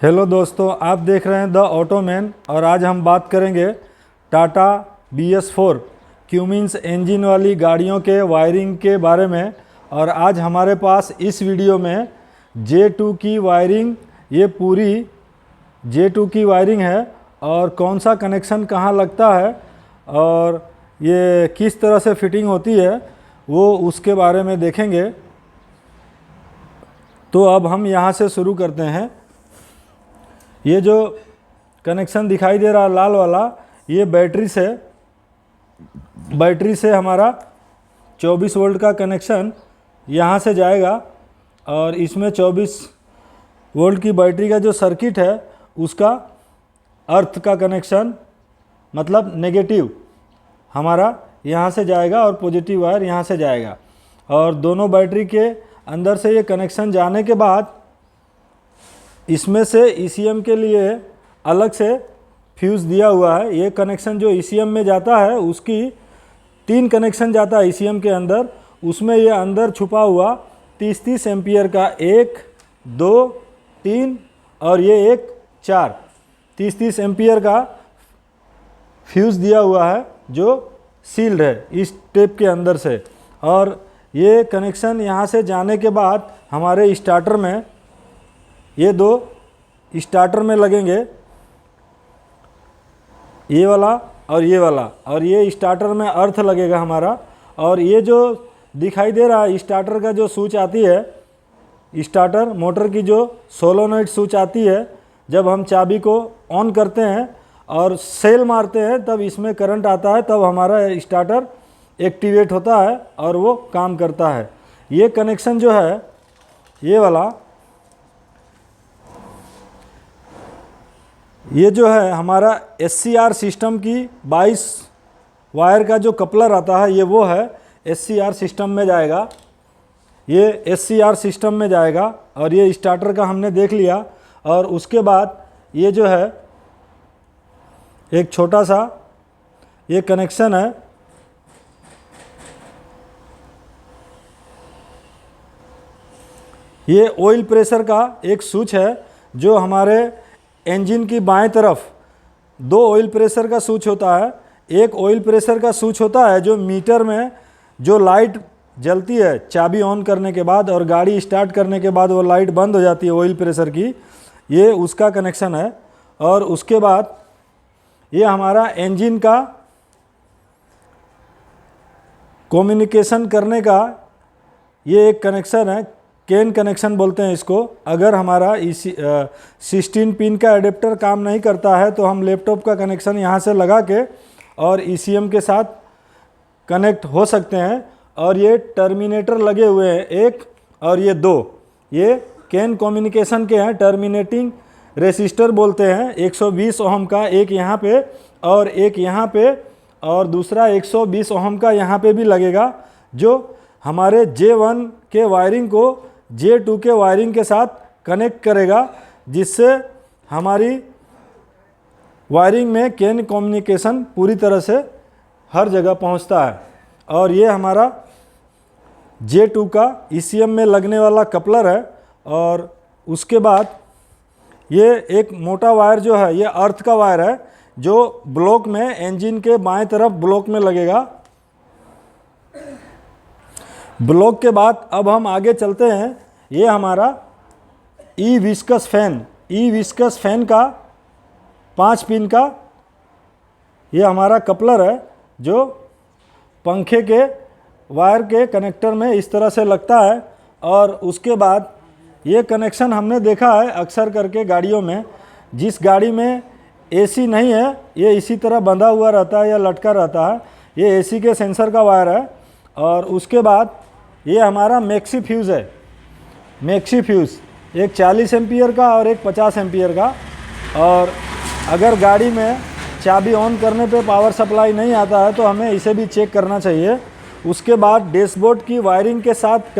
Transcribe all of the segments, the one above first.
Hello दोस्तों, आप देख रहे हैं द ऑटोमैन और आज हम बात करेंगे टाटा BS4 क्यूमिंस इंजन वाली गाड़ियों के वायरिंग के बारे में। और आज हमारे पास इस वीडियो में J2 की वायरिंग, ये पूरी J2 की वायरिंग है और कौन सा कनेक्शन कहाँ लगता है और ये किस तरह से फिटिंग होती है वो उसके बारे में देखेंगे। तो अब हम यहाँ से शुरू करते हैं। ये जो कनेक्शन दिखाई दे रहा लाल वाला, ये बैटरी से हमारा 24 वोल्ट का कनेक्शन यहाँ से जाएगा और इसमें 24 वोल्ट की बैटरी का जो सर्किट है उसका अर्थ का कनेक्शन मतलब नेगेटिव हमारा यहाँ से जाएगा और पॉजिटिव वायर यहाँ से जाएगा। और दोनों बैटरी के अंदर से ये कनेक्शन जाने के बाद इसमें से ECM के लिए अलग से फ्यूज़ दिया हुआ है। ये कनेक्शन जो ECM में जाता है उसकी 3 कनेक्शन जाता है ECM के अंदर, उसमें ये अंदर छुपा हुआ 30-30 एम्पियर का 1, 2, 3 और ये एक 4 30-30 एम्पियर का फ्यूज़ दिया हुआ है जो सील्ड है इस टेप के अंदर से। और ये कनेक्शन यहाँ से जाने के बाद हमारे स्टार्टर में ये 2 स्टार्टर में लगेंगे, ये वाला और ये वाला, और ये स्टार्टर में अर्थ लगेगा हमारा। और ये जो दिखाई दे रहा है स्टार्टर का जो स्विच आती है, स्टार्टर मोटर की जो सोलोनॉइड स्विच आती है, जब हम चाबी को ऑन करते हैं और सेल मारते हैं तब इसमें करंट आता है, तब हमारा स्टार्टर एक्टिवेट होता है और वो काम करता है। ये कनेक्शन जो है ये वाला, ये जो है हमारा SCR सिस्टम की 22 वायर का जो कपलर आता है, ये वो है SCR सिस्टम में जाएगा, ये SCR सिस्टम में जाएगा। और ये स्टार्टर का हमने देख लिया। और उसके बाद ये जो है एक छोटा सा ये कनेक्शन है, ये ऑयल प्रेशर का एक स्विच है जो हमारे इंजन की बाएं तरफ 2 ऑयल प्रेशर का स्विच होता है। एक ऑयल प्रेशर का स्विच होता है जो मीटर में जो लाइट जलती है चाबी ऑन करने के बाद और गाड़ी स्टार्ट करने के बाद वो लाइट बंद हो जाती है ऑयल प्रेशर की, ये उसका कनेक्शन है। और उसके बाद ये हमारा इंजन का कम्युनिकेशन करने का ये एक कनेक्शन है, केन कनेक्शन बोलते हैं इसको। अगर हमारा 16 पिन का एडेप्टर काम नहीं करता है तो हम लैपटॉप का कनेक्शन यहाँ से लगा के और ECM के साथ कनेक्ट हो सकते हैं। और ये टर्मिनेटर लगे हुए हैं, एक और ये 2, ये केन कम्युनिकेशन के हैं। टर्मिनेटिंग रेसिस्टर बोलते हैं, 120 ओम का एक यहाँ पे और एक यहाँ पे, और दूसरा 120 ओम का यहाँ पे भी लगेगा, जो हमारे J1 के वायरिंग को J2 के वायरिंग के साथ कनेक्ट करेगा, जिससे हमारी वायरिंग में केन कम्युनिकेशन पूरी तरह से हर जगह पहुंचता है। और ये हमारा J2 का ECM में लगने वाला कपलर है। और उसके बाद ये एक मोटा वायर जो है ये अर्थ का वायर है जो ब्लॉक में इंजन के बाएं तरफ ब्लॉक में लगेगा। ब्लॉक के बाद अब हम आगे चलते हैं। ये हमारा विस्कस फैन का 5 पिन का ये हमारा कपलर है जो पंखे के वायर के कनेक्टर में इस तरह से लगता है। और उसके बाद ये कनेक्शन हमने देखा है अक्सर करके गाड़ियों में, जिस गाड़ी में AC नहीं है ये इसी तरह बंधा हुआ रहता है या लटका रहता है, ये AC के सेंसर का वायर है। और उसके बाद ये हमारा मैक्सी फ्यूज़ है, मैक्सी फ्यूज़ एक 40 एम्पियर का और एक 50 एम्पियर का। और अगर गाड़ी में चाबी ऑन करने पे पावर सप्लाई नहीं आता है तो हमें इसे भी चेक करना चाहिए। उसके बाद डैशबोर्ड की वायरिंग के साथ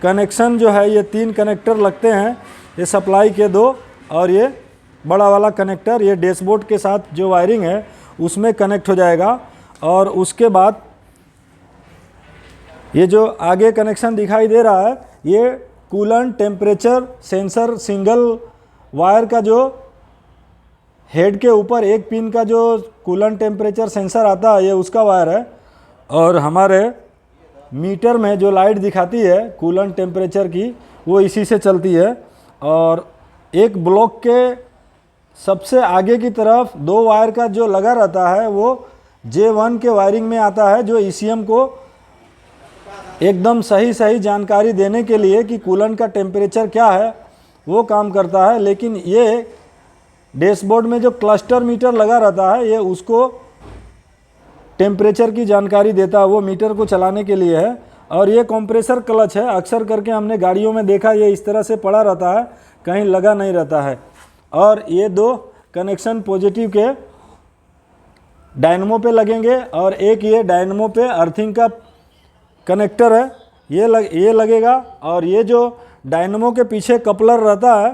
कनेक्शन जो है ये 3 कनेक्टर लगते हैं, ये सप्लाई के 2 और ये बड़ा वाला कनेक्टर, ये डैशबोर्ड के साथ जो वायरिंग है उसमें कनेक्ट हो जाएगा। और उसके बाद ये जो आगे कनेक्शन दिखाई दे रहा है ये coolant temperature sensor single wire का जो हेड के ऊपर एक पिन का जो कूलेंट टेम्परेचर सेंसर आता है ये उसका वायर है, और हमारे मीटर में जो लाइट दिखाती है कूलेंट टेम्परेचर की वो इसी से चलती है। और एक ब्लॉक के सबसे आगे की तरफ 2 वायर का जो लगा रहता है वो J1 के वायरिंग में आता है, जो ECM को एकदम सही जानकारी देने के लिए कि कूलेंट का टेम्परेचर क्या है वो काम करता है। लेकिन ये डैशबोर्ड में जो क्लस्टर मीटर लगा रहता है ये उसको टेम्परेचर की जानकारी देता है, वो मीटर को चलाने के लिए है। और ये कंप्रेसर क्लच है, अक्सर करके हमने गाड़ियों में देखा ये इस तरह से पड़ा रहता है, कहीं लगा नहीं रहता है। और ये 2 कनेक्शन पॉजिटिव के डायनमो पे लगेंगे, और एक ये डायनमो पे अर्थिंग का कनेक्टर है ये लगेगा। और ये जो डायनमो के पीछे कपलर रहता है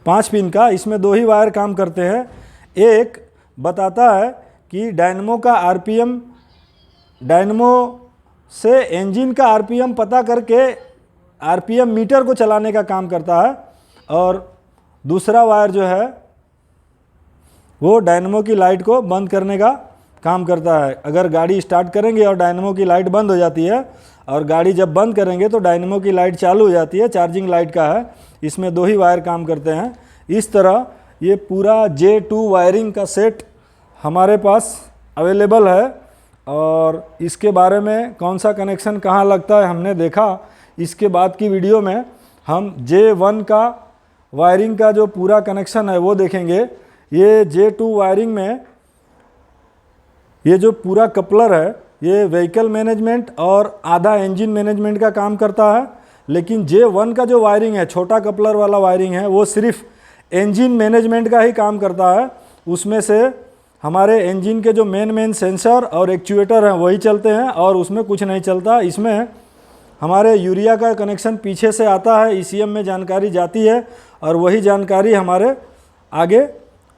5 पिन का, इसमें 2 ही वायर काम करते हैं। एक बताता है कि डायनमो का आरपीएम, डायनमो से इंजन का आरपीएम पता करके आरपीएम मीटर को चलाने का काम करता है। और दूसरा वायर जो है वो डायनमो की लाइट को बंद करने का काम करता है। अगर गाड़ी स्टार्ट करेंगे और डायनमो की लाइट बंद हो जाती है, और गाड़ी जब बंद करेंगे तो डायनमो की लाइट चालू हो जाती है, चार्जिंग लाइट का है। इसमें 2 ही वायर काम करते हैं। इस तरह ये पूरा J2 वायरिंग का सेट हमारे पास अवेलेबल है। और इसके बारे में कौन सा कनेक्शन कहाँ लगता है हमने देखा। इसके बाद की वीडियो में हम J1 का वायरिंग का जो पूरा कनेक्शन है वो देखेंगे। ये J2 वायरिंग में ये जो पूरा कपलर है ये व्हीकल मैनेजमेंट और आधा इंजन मैनेजमेंट का काम करता है। लेकिन J1 का जो वायरिंग है, छोटा कपलर वाला वायरिंग है, वो सिर्फ इंजन मैनेजमेंट का ही काम करता है। उसमें से हमारे इंजन के जो मेन सेंसर और एक्चुएटर हैं वही चलते हैं, और उसमें कुछ नहीं चलता। इसमें हमारे यूरिया का कनेक्शन पीछे से आता है, ECM में जानकारी जाती है, और वही जानकारी हमारे आगे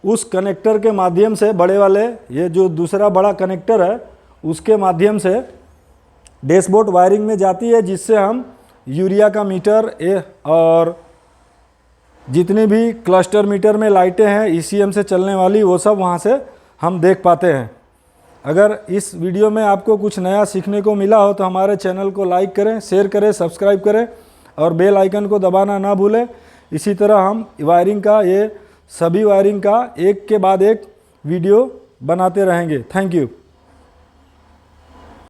उस कनेक्टर के माध्यम से, बड़े वाले ये जो दूसरा बड़ा कनेक्टर है उसके माध्यम से डैशबोर्ड वायरिंग में जाती है, जिससे हम यूरिया का मीटर और जितनी भी क्लस्टर मीटर में लाइटें हैं ECM से चलने वाली वो सब वहाँ से हम देख पाते हैं। अगर इस वीडियो में आपको कुछ नया सीखने को मिला हो तो हमारे चैनल को लाइक करें, शेयर करें, सब्सक्राइब करें और बेल आइकन को दबाना ना भूलें। इसी तरह हम वायरिंग का सभी वायरिंग का एक के बाद एक वीडियो बनाते रहेंगे। Thank you.